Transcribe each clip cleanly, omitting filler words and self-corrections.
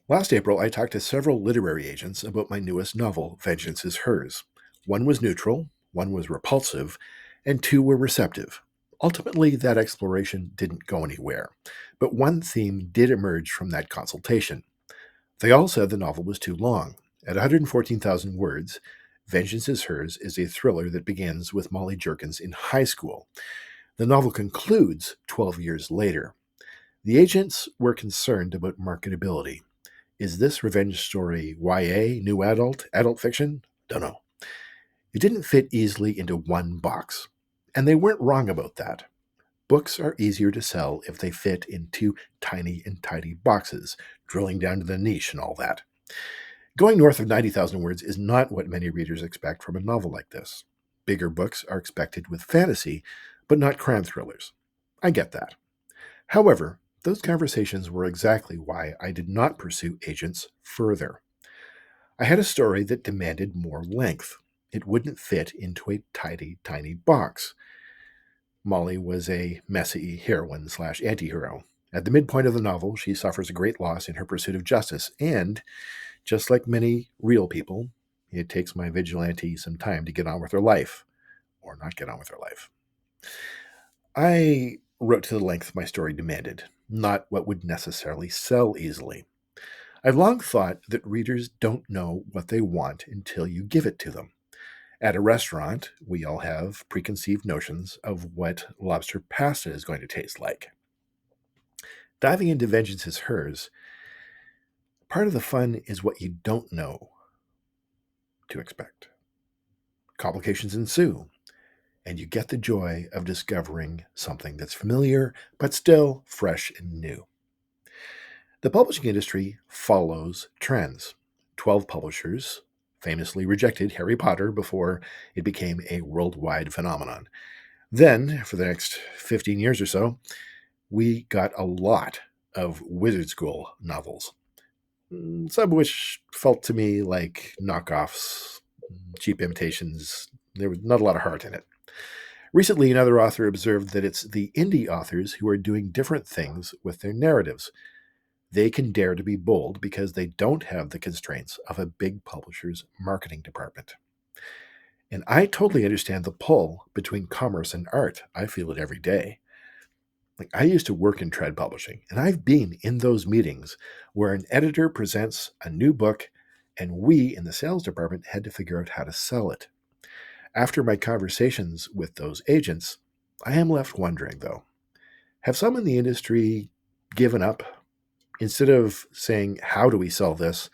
Last April, I talked to several literary agents about my newest novel, Vengeance is Hers. One was neutral, one was repulsive, and two were receptive. Ultimately, that exploration didn't go anywhere, but one theme did emerge from that consultation. They all said the novel was too long. At 114,000 words, Vengeance is Hers is a thriller that begins with Molly Jerkins in high school. The novel concludes 12 years later. The agents were concerned about marketability. Is this revenge story YA, new adult, adult fiction? Dunno. It didn't fit easily into one box. And they weren't wrong about that. Books are easier to sell if they fit into tiny and tidy boxes, drilling down to the niche and all that. Going north of 90,000 words is not what many readers expect from a novel like this. Bigger books are expected with fantasy, but not crime thrillers. I get that. However, those conversations were exactly why I did not pursue agents further. I had a story that demanded more length. It wouldn't fit into a tidy, tiny box. Molly was a messy heroine slash anti-hero. At the midpoint of the novel, she suffers a great loss in her pursuit of justice, and, just like many real people, it takes my vigilante some time to get on with her life, or not get on with her life. I wrote to the length my story demanded, not what would necessarily sell easily. I've long thought that readers don't know what they want until you give it to them. At a restaurant, we all have preconceived notions of what lobster pasta is going to taste like. Diving into Vengeance is Hers, part of the fun is what you don't know to expect. Complications ensue, and you get the joy of discovering something that's familiar, but still fresh and new. The publishing industry follows trends. 12 publishers famously rejected Harry Potter before it became a worldwide phenomenon. Then, for the next 15 years or so, we got a lot of Wizard School novels, some of which felt to me like knockoffs, cheap imitations. There was not a lot of heart in it. Recently, another author observed that it's the indie authors who are doing different things with their narratives. They can dare to be bold because they don't have the constraints of a big publisher's marketing department. And I totally understand the pull between commerce and art. I feel it every day. Like, I used to work in trad publishing, and I've been in those meetings where an editor presents a new book and we in the sales department had to figure out how to sell it. After my conversations with those agents, I am left wondering, though, have some in the industry given up? Instead of saying, how do we sell this?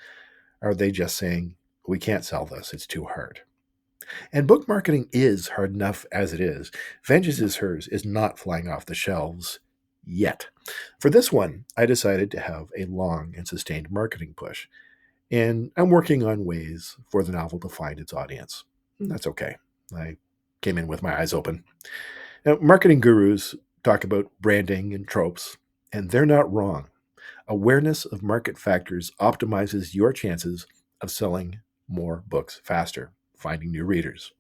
Are they just saying, we can't sell this, it's too hard? And book marketing is hard enough as it is. Vengeance is Hers is not flying off the shelves yet. For this one, I decided to have a long and sustained marketing push. And I'm working on ways for the novel to find its audience. That's okay. I came in with my eyes open. Now, marketing gurus talk about branding and tropes, and they're not wrong. Awareness of market factors optimizes your chances of selling more books faster, finding new readers.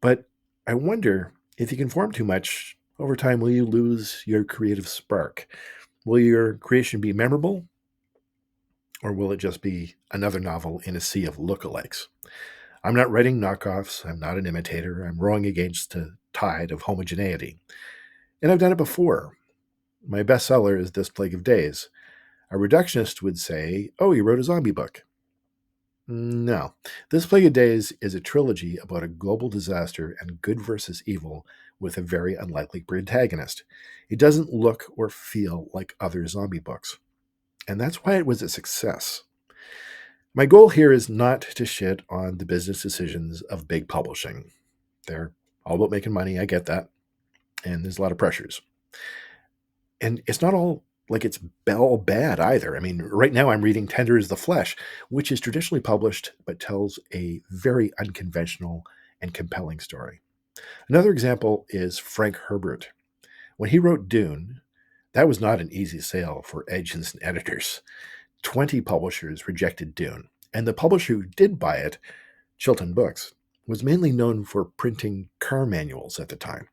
But I wonder if you conform too much, over time, will you lose your creative spark? Will your creation be memorable? Or will it just be another novel in a sea of lookalikes? I'm not writing knockoffs. I'm not an imitator. I'm rowing against the tide of homogeneity. And I've done it before. My bestseller is This Plague of Days. A reductionist would say, oh, you wrote a zombie book. No. This Plague of Days is a trilogy about a global disaster and good versus evil with a very unlikely protagonist. It doesn't look or feel like other zombie books. And that's why it was a success. My goal here is not to shit on the business decisions of big publishing. They're all about making money, I get that. And there's a lot of pressures. And it's not all like it's all bad either. I mean, right now I'm reading Tender is the Flesh, which is traditionally published but tells a very unconventional and compelling story. Another example is Frank Herbert. When he wrote Dune, that was not an easy sale for agents and editors. 20 publishers rejected Dune, and the publisher who did buy it, Chilton Books, was mainly known for printing car manuals at the time.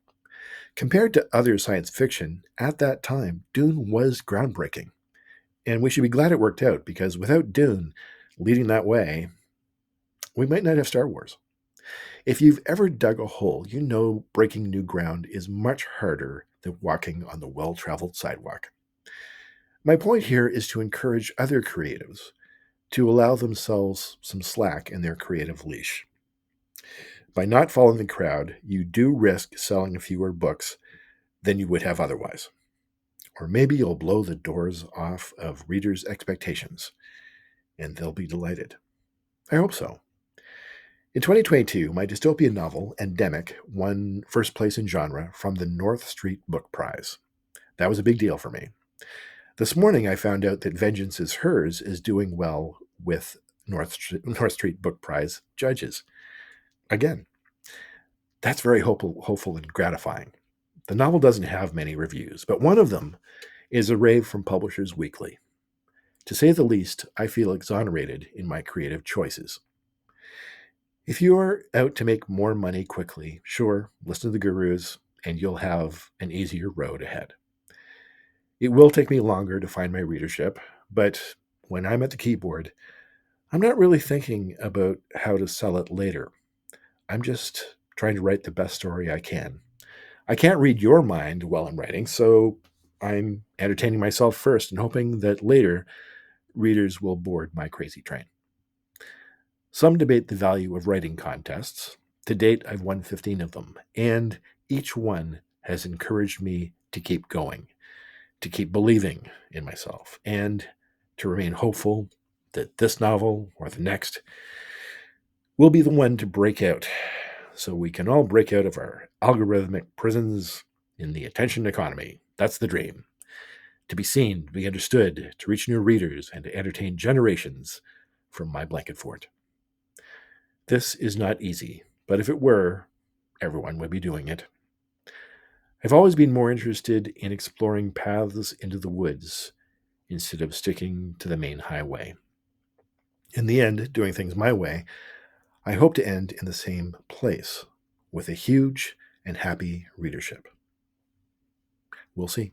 Compared to other science fiction, at that time, Dune was groundbreaking. And we should be glad it worked out, because without Dune leading that way, we might not have Star Wars. If you've ever dug a hole, you know breaking new ground is much harder than walking on the well-traveled sidewalk. My point here is to encourage other creatives to allow themselves some slack in their creative leash. By not following the crowd, you do risk selling fewer books than you would have otherwise. Or maybe you'll blow the doors off of readers' expectations, and they'll be delighted. I hope so. In 2022, my dystopian novel, Endemic, won first place in genre from the North Street Book Prize. That was a big deal for me. This morning, I found out that Vengeance is Hers is doing well with North Street Book Prize judges. Again, that's very hopeful and gratifying. The novel doesn't have many reviews, but one of them is a rave from Publishers Weekly. To say the least, I feel exonerated in my creative choices. If you're out to make more money quickly, sure, listen to the gurus and you'll have an easier road ahead. It will take me longer to find my readership, but when I'm at the keyboard, I'm not really thinking about how to sell it later. I'm just trying to write the best story I can. I can't read your mind while I'm writing, so I'm entertaining myself first and hoping that later readers will board my crazy train. Some debate the value of writing contests. To date, I've won 15 of them, and each one has encouraged me to keep going, to keep believing in myself, and to remain hopeful that this novel or the next will be the one to break out, so we can all break out of our algorithmic prisons in the attention economy. That's the dream. To be seen, to be understood, to reach new readers, and to entertain generations from my blanket fort. This is not easy, but if it were, everyone would be doing it. I've always been more interested in exploring paths into the woods instead of sticking to the main highway. In the end, doing things my way, I hope to end in the same place, with a huge and happy readership. We'll see.